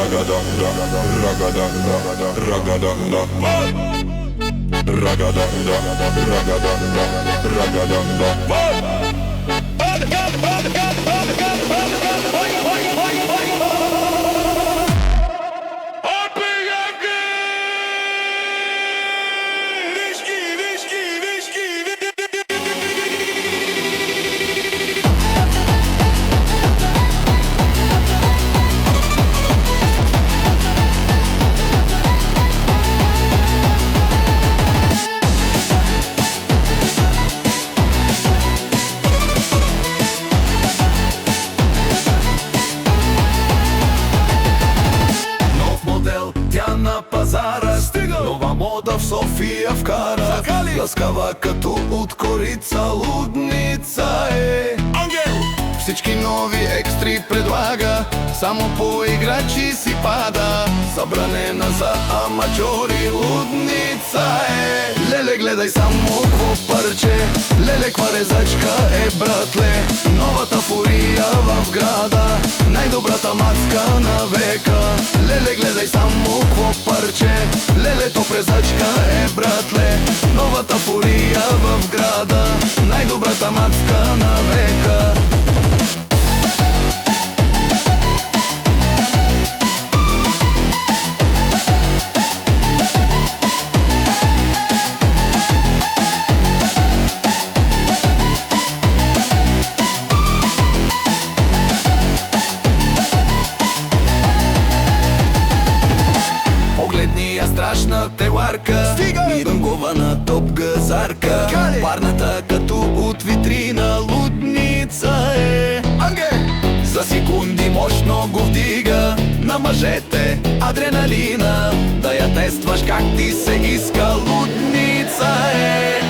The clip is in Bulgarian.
Ragadanda, ragadanda, ragadanda, ragadanda, ragadanda, на пазара, нова мода в София вкара. Ласкава като от корица, лудница е. Ангел! Всички нови екстри предлага, само по играчи си пада. Забранена за аматьори, лудница е. Леле, гледай само по парче, леле, ква резачка е, братле. Новата фурия в града, най-добрата мацка на века. Леле, гледай само по парче, леле, то презачка е, братле. Новата фурия в града, най-добрата мацка на века. Страшна теларка, мирангова топ газарка, парната като от витрина, лудница е. За секунди мощно го вдига на мъжете адреналина, да я тестваш как ти се иска, лудница е.